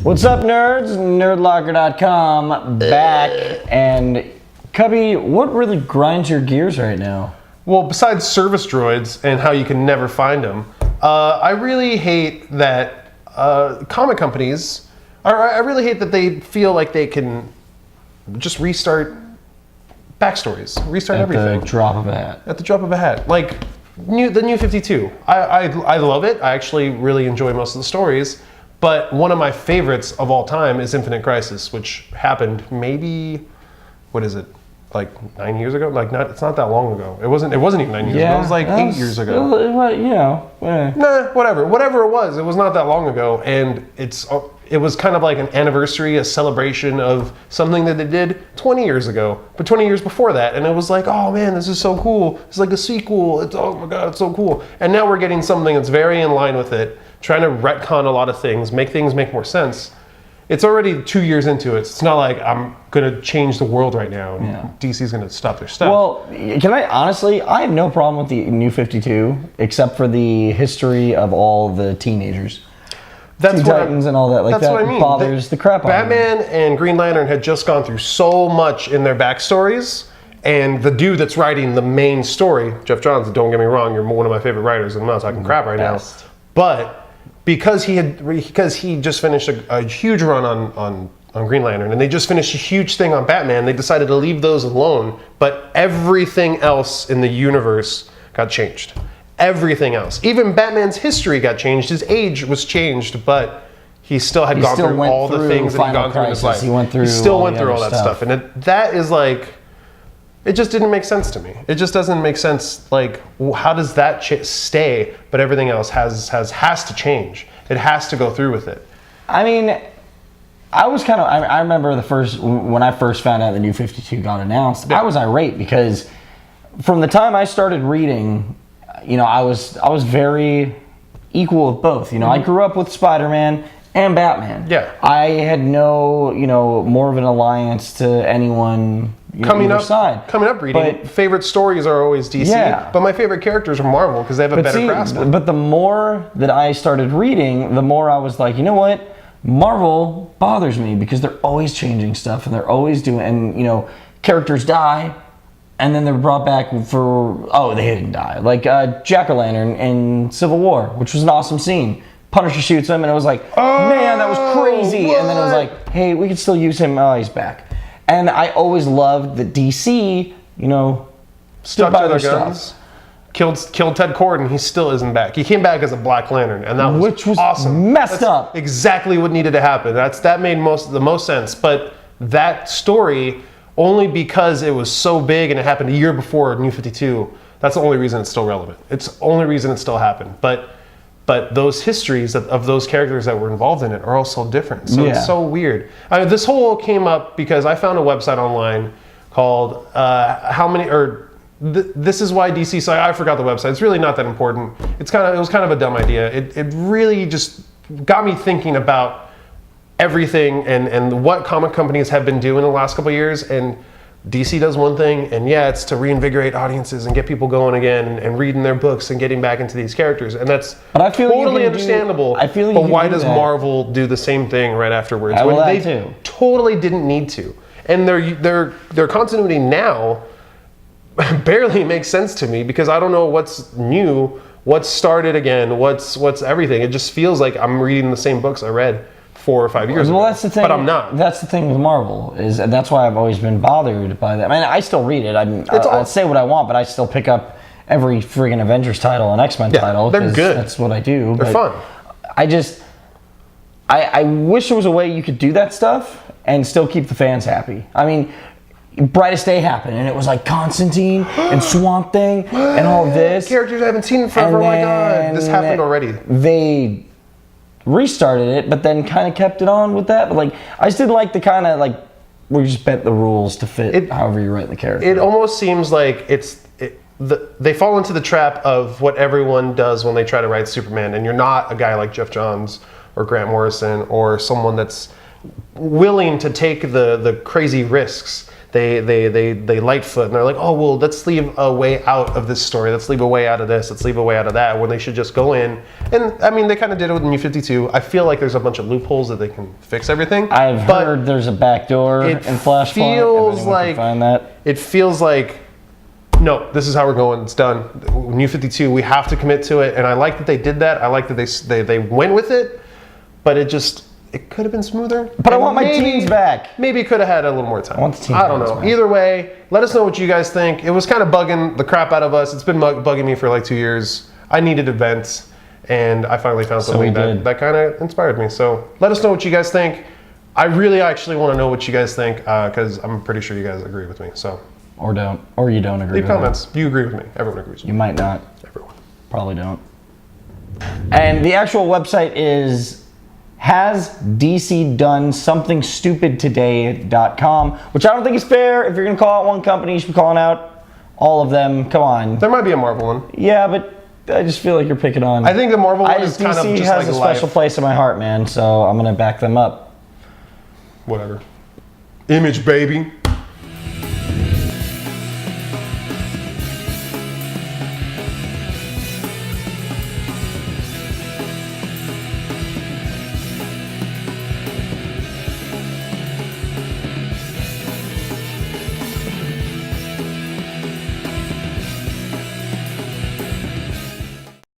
What's up, nerds? Nerdlocker.com back. And Cubby, what really grinds your gears right now? Well, besides service droids and how you can never find them, I really hate that comic companies, I really hate that they feel like they can just restart backstories, restart everything. At the drop of a hat. At the drop of a hat. Like the New 52. I love it. I actually really enjoy most of the stories. But one of my favorites of all time is Infinite Crisis, which happened maybe, what is it? Like 9 years ago? It's not that long ago. It wasn't even 9 years ago. It was like 8 years ago. Whatever it was not that long ago. And it was kind of like an anniversary, a celebration of something that they did 20 years ago, but 20 years before that. And it was like, oh man, this is so cool. It's like a sequel. Oh my God, it's so cool. And now we're getting something that's very in line with it, trying to retcon a lot of things make more sense. It's already 2 years into it. It's not like I'm going to change the world right now and DC's going to stop their stuff. Well, I have no problem with the New 52, except for the history of all the teenagers. That's Titans and all that. Like, that bothers the crap out of me. Batman and Green Lantern had just gone through so much in their backstories, and the dude that's writing the main story, Jeff Johns, don't get me wrong, you're one of my favorite writers, and I'm not talking crap right now. But because he just finished a huge run on Green Lantern, and they just finished a huge thing on Batman, they decided to leave those alone, but everything else in the universe got changed. Everything else. Even Batman's history got changed. His age was changed, but he still had gone through all the things that he'd gone through in his life. He still went through all that stuff. And that is like, it just didn't make sense to me. It just doesn't make sense. Like, how does that stay, but everything else has to change? It has to go through with it. I mean, I remember when I first found out the New 52 got announced, I was irate because from the time I started reading, I was very equal with both. I grew up with Spider-Man and Batman. Yeah. I had no, more of an alliance to anyone coming either side. Coming up reading, favorite stories are always DC. Yeah. But my favorite characters are Marvel because they have a better grasp. But the more that I started reading, the more I was like, you know what? Marvel bothers me because they're always changing stuff and they're always doing, and characters die. And then they're brought back they didn't die. Like Jack-O-Lantern in Civil War, which was an awesome scene. Punisher shoots him, and it was like, man, that was crazy. What? And then it was like, hey, we could still use him. Oh, he's back. And I always loved that DC, stuck by their guns. Killed Ted Kord, he still isn't back. He came back as a Black Lantern, and that was awesome. Messed up. Exactly what needed to happen. That made the most sense. But that story, only because it was so big and it happened a year before New 52, that's the only reason it's still relevant. It's the only reason it still happened. But those histories of those characters that were involved in it are all so different. So it's so weird. This whole came up because I found a website online called This is why DC. So I forgot the website. It's really not that important. It was kind of a dumb idea. It really just got me thinking about everything and what comic companies have been doing in the last couple of years. And DC does one thing, and it's to reinvigorate audiences and get people going again and reading their books and getting back into these characters. And that's totally understandable. But why does Marvel do the same thing right afterwards? They totally didn't need to. And their continuity now barely makes sense to me because I don't know what's new, what's started again, what's everything. It just feels like I'm reading the same books I read 4 or 5 years ago. That's the thing. But I'm not. That's the thing with Marvel, and that's why I've always been bothered by that. I mean, I still read it. I'd say what I want, but I still pick up every friggin' Avengers title and X-Men title. They're good. That's what I do. They're fun. I wish there was a way you could do that stuff and still keep the fans happy. I mean, Brightest Day happened, and it was like Constantine and Swamp Thing and all this. Characters I haven't seen in forever. Oh my God, this happened already. They restarted it, but then kind of kept it on with that. But I just didn't like the kind of where you just bent the rules to fit however you write the character. It almost seems like they fall into the trap of what everyone does when they try to write Superman, and you're not a guy like Jeff Johns or Grant Morrison or someone that's willing to take the crazy risks they lightfoot and they're like, oh well, let's leave a way out of this story. Let's leave a way out of this. Let's leave a way out of that. When they should just go in. And I mean, they kind of did it with New 52. I feel like there's a bunch of loopholes that they can fix everything. I've heard there's a backdoor in Flashpoint. Feels like find that. It feels like, no, this is how we're going. It's done. New 52. We have to commit to it. And I like that they did that. I like that they went with it. But it could have been smoother. But I want my teams back. Maybe it could have had a little more time. I want the team I don't know. back. Either way, let us know what you guys think. It was kind of bugging the crap out of us. It's been bugging me for like 2 years. I needed events, and I finally found something that kind of inspired me. So let us know what you guys think. I really actually want to know what you guys think because I'm pretty sure you guys agree with me. So or don't, or you don't agree. Leave comments. You agree with me. Everyone agrees with me. You might not. Everyone. Probably don't. And the actual website is hasdcdonesomethingstupidtoday.com, which I don't think is fair. If you're going to call out one company, you should be calling out all of them. Come on. There might be a Marvel one. Yeah, but I just feel like you're picking on. I think the Marvel one is kind of DC just has like a special place in my heart, man, so I'm going to back them up. Whatever. Image, baby.